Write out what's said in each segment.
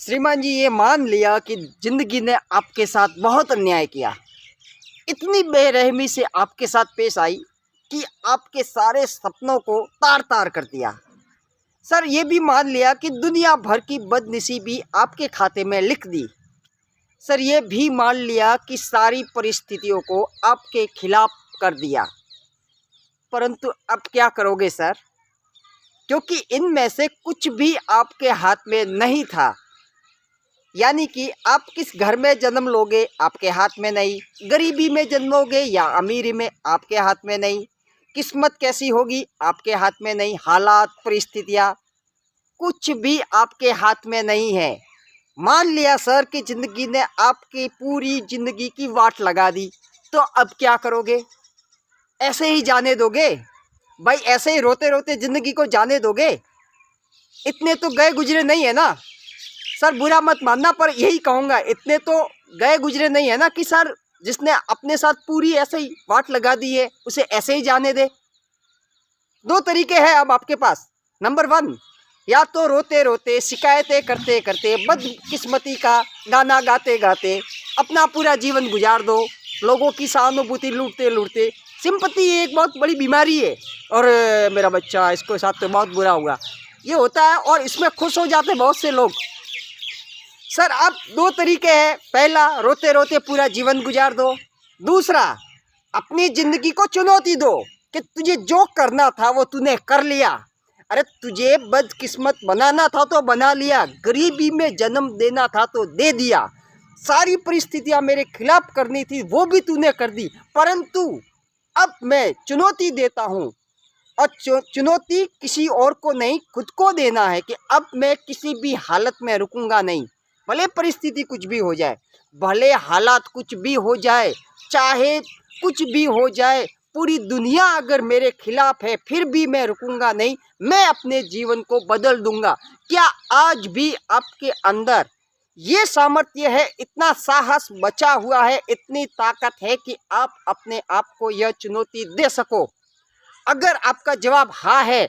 श्रीमान जी, ये मान लिया कि ज़िंदगी ने आपके साथ बहुत अन्याय किया, इतनी बेरहमी से आपके साथ पेश आई कि आपके सारे सपनों को तार-तार कर दिया। सर, ये भी मान लिया कि दुनिया भर की बदनसीबी आपके खाते में लिख दी। सर, ये भी मान लिया कि सारी परिस्थितियों को आपके खिलाफ कर दिया। परंतु अब क्या करोगे सर? क्योंकि इनमें से कुछ भी आपके हाथ में नहीं था। यानी कि आप किस घर में जन्म लोगे आपके हाथ में नहीं, गरीबी में जन्मोगे या अमीरी में आपके हाथ में नहीं, किस्मत कैसी होगी आपके हाथ में नहीं, हालात परिस्थितियाँ कुछ भी आपके हाथ में नहीं है। मान लिया सर कि ज़िंदगी ने आपकी पूरी ज़िंदगी की वाट लगा दी, तो अब क्या करोगे? ऐसे ही जाने दोगे भाई? ऐसे ही रोते रोते ज़िंदगी को जाने दोगे? इतने तो गए गुजरे नहीं है ना सर, बुरा मत मानना, पर यही कहूँगा, इतने तो गए गुजरे नहीं है ना कि सर जिसने अपने साथ पूरी ऐसे ही वाट लगा दी है उसे ऐसे ही जाने दे। दो तरीके हैं अब आपके पास। नंबर 1, या तो रोते रोते शिकायतें करते करते बदकिस्मती का गाना गाते गाते अपना पूरा जीवन गुजार दो, लोगों की सहानुभूति लूटते लूटते। सिंपैथी एक बहुत बड़ी बीमारी है, और मेरा बच्चा इसके साथ तो बहुत बुरा हुआ, ये होता है, और इसमें खुश हो जाते बहुत से लोग। सर, अब दो तरीके हैं। पहला, रोते रोते पूरा जीवन गुजार दो। दूसरा, अपनी ज़िंदगी को चुनौती दो कि तुझे जो करना था वो तूने कर लिया। अरे, तुझे बदकिस्मत बनाना था तो बना लिया, गरीबी में जन्म देना था तो दे दिया, सारी परिस्थितियां मेरे खिलाफ करनी थी वो भी तूने कर दी। परंतु अब मैं चुनौती देता हूँ, और चुनौती किसी और को नहीं, खुद को देना है कि अब मैं किसी भी हालत में रुकूंगा नहीं। भले परिस्थिति कुछ भी हो जाए, भले हालात कुछ भी हो जाए, चाहे कुछ भी हो जाए, पूरी दुनिया अगर मेरे खिलाफ है फिर भी मैं रुकूंगा नहीं, मैं अपने जीवन को बदल दूंगा। क्या आज भी आपके अंदर ये सामर्थ्य है, इतना साहस बचा हुआ है, इतनी ताकत है कि आप अपने आप को यह चुनौती दे सको? अगर आपका जवाब हाँ है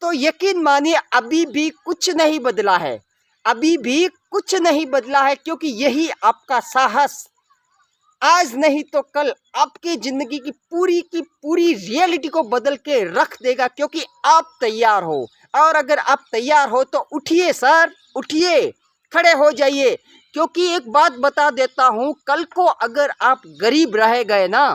तो यकीन मानिए अभी भी कुछ नहीं बदला है, अभी भी कुछ नहीं बदला है, क्योंकि यही आपका साहस आज नहीं तो कल आपकी ज़िंदगी की पूरी रियलिटी को बदल के रख देगा, क्योंकि आप तैयार हो। और अगर आप तैयार हो तो उठिए सर, उठिए, खड़े हो जाइए। क्योंकि एक बात बता देता हूँ, कल को अगर आप गरीब रह गए ना,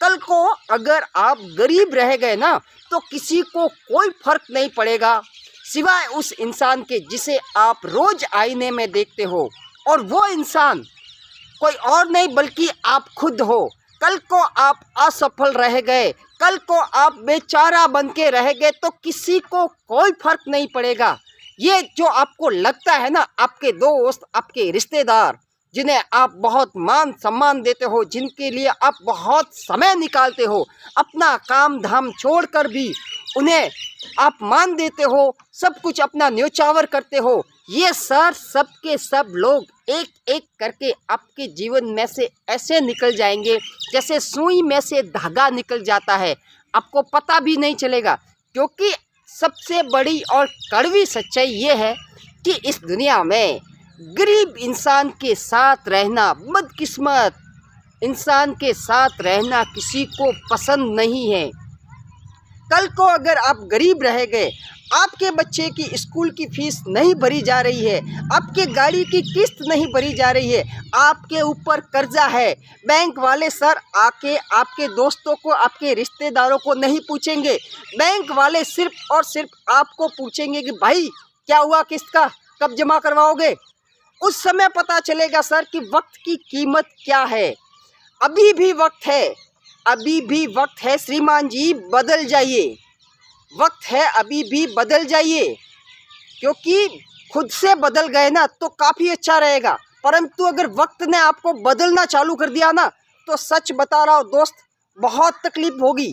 कल को अगर आप गरीब रह गए ना, तो किसी को कोई फर्क नहीं पड़ेगा सिवाय उस इंसान के जिसे आप रोज आईने में देखते हो, और वो इंसान कोई और नहीं बल्कि आप खुद हो। कल को आप असफल रह गए, कल को आप बेचारा बन के रह गए, तो किसी को कोई फर्क नहीं पड़ेगा। ये जो आपको लगता है ना, आपके दोस्त, आपके रिश्तेदार जिन्हें आप बहुत मान सम्मान देते हो, जिनके लिए आप बहुत समय निकालते हो, अपना काम धाम छोड़कर भी उन्हें आप मान देते हो, सब कुछ अपना न्योछावर करते हो, ये सर सब के सब लोग एक एक करके आपके जीवन में से ऐसे निकल जाएंगे जैसे सुई में से धागा निकल जाता है, आपको पता भी नहीं चलेगा। क्योंकि सबसे बड़ी और कड़वी सच्चाई ये है कि इस दुनिया में गरीब इंसान के साथ रहना, बदकिस्मत इंसान के साथ रहना किसी को पसंद नहीं है। कल को अगर आप गरीब रह गए, आपके बच्चे की स्कूल की फीस नहीं भरी जा रही है, आपके गाड़ी की किस्त नहीं भरी जा रही है, आपके ऊपर कर्जा है, बैंक वाले सर आके आपके दोस्तों को, आपके रिश्तेदारों को नहीं पूछेंगे, बैंक वाले सिर्फ और सिर्फ आपको पूछेंगे कि भाई क्या हुआ, किस्त का कब जमा करवाओगे। उस समय पता चलेगा सर कि वक्त की कीमत क्या है। अभी भी वक्त है, अभी भी वक्त है श्रीमान जी, बदल जाइए, वक्त है, अभी भी बदल जाइए। क्योंकि खुद से बदल गए ना तो काफ़ी अच्छा रहेगा, परंतु अगर वक्त ने आपको बदलना चालू कर दिया ना, तो सच बता रहा हूँ दोस्त, बहुत तकलीफ होगी।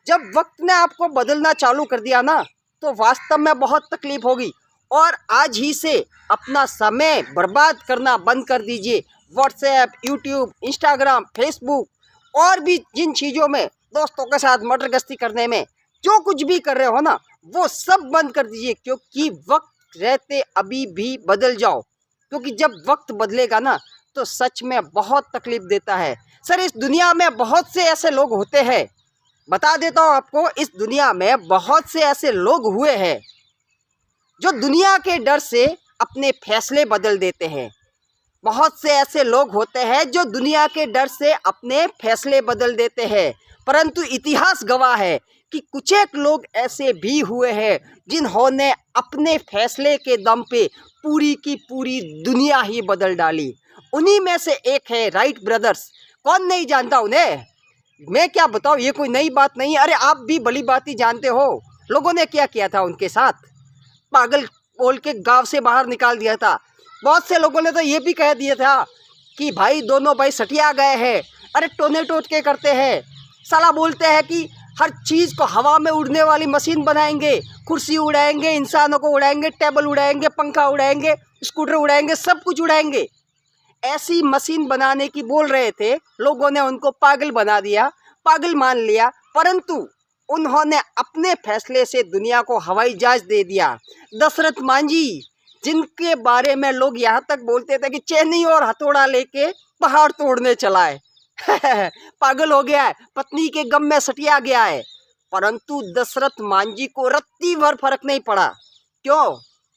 जब वक्त ने आपको बदलना चालू कर दिया ना, तो वास्तव में बहुत तकलीफ होगी। और आज ही से अपना समय बर्बाद करना बंद कर दीजिए। व्हाट्सएप, यूट्यूब, इंस्टाग्राम, फेसबुक और भी जिन चीज़ों में दोस्तों के साथ मटर गश्ती करने में जो कुछ भी कर रहे हो ना, वो सब बंद कर दीजिए, क्योंकि वक्त रहते अभी भी बदल जाओ। क्योंकि जब वक्त बदलेगा ना तो सच में बहुत तकलीफ देता है। सर, इस दुनिया में बहुत से ऐसे लोग होते हैं, बता देता हूँ आपको, इस दुनिया में बहुत से ऐसे लोग हुए हैं जो दुनिया के डर से अपने फैसले बदल देते हैं। बहुत से ऐसे लोग होते हैं जो दुनिया के डर से अपने फैसले बदल देते हैं, परंतु इतिहास गवाह है कि कुछ एक लोग ऐसे भी हुए हैं जिन्होंने अपने फैसले के दम पे पूरी की पूरी दुनिया ही बदल डाली। उन्हीं में से एक है राइट ब्रदर्स। कौन नहीं जानता उन्हें? मैं क्या बताऊँ, ये कोई नई बात नहीं। अरे आप भी भली बात ही जानते हो। लोगों ने क्या किया था उनके साथ, पागल बोल के गांव से बाहर निकाल दिया था। बहुत से लोगों ने तो ये भी कह दिया था कि भाई दोनों भाई सटिया गए हैं। अरे टोने टोटके करते हैं, साला बोलते हैं कि हर चीज़ को हवा में उड़ने वाली मशीन बनाएंगे, कुर्सी उड़ाएंगे, इंसानों को उड़ाएंगे, टेबल उड़ाएंगे, पंखा उड़ाएंगे, स्कूटर उड़ाएंगे, सब कुछ उड़ाएंगे। ऐसी मशीन बनाने की बोल रहे थे, लोगों ने उनको पागल बना दिया, पागल मान लिया, परंतु उन्होंने अपने फैसले से दुनिया को हवाई जहाज दे दिया। दशरथ मांझी, जिनके बारे में लोग यहाँ तक बोलते थे कि चैनी और हथौड़ा लेके पहाड़ तोड़ने चला है पागल हो गया है, पत्नी के गम में सटिया गया है, परंतु दशरथ मांझी को रत्ती भर फर्क नहीं पड़ा। क्यों?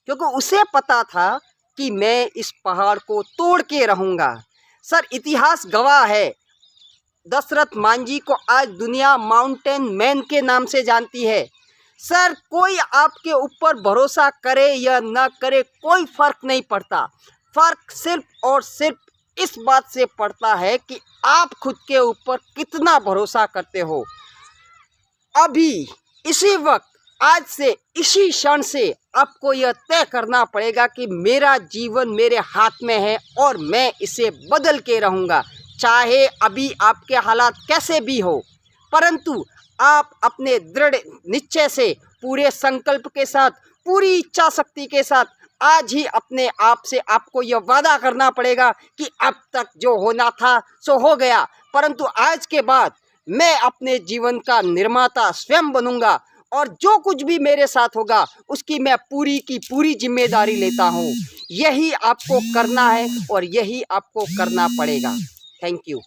क्योंकि उसे पता था कि मैं इस पहाड़ को तोड़ के रहूँगा। सर, इतिहास गवाह है, दशरथ मांझी को आज दुनिया माउंटेन मैन के नाम से जानती है। सर, कोई आपके ऊपर भरोसा करे या न करे कोई फ़र्क नहीं पड़ता। फ़र्क सिर्फ और सिर्फ इस बात से पड़ता है कि आप खुद के ऊपर कितना भरोसा करते हो। अभी इसी वक्त, आज से, इसी क्षण से आपको यह तय करना पड़ेगा कि मेरा जीवन मेरे हाथ में है और मैं इसे बदल के रहूँगा, चाहे अभी आपके हालात कैसे भी हो। परंतु आप अपने दृढ़ निश्चय से, पूरे संकल्प के साथ, पूरी इच्छा शक्ति के साथ आज ही अपने आप से आपको यह वादा करना पड़ेगा कि अब तक जो होना था सो हो गया, परंतु आज के बाद मैं अपने जीवन का निर्माता स्वयं बनूंगा और जो कुछ भी मेरे साथ होगा उसकी मैं पूरी की पूरी जिम्मेदारी लेता हूँ। यही आपको करना है और यही आपको करना पड़ेगा। Thank you.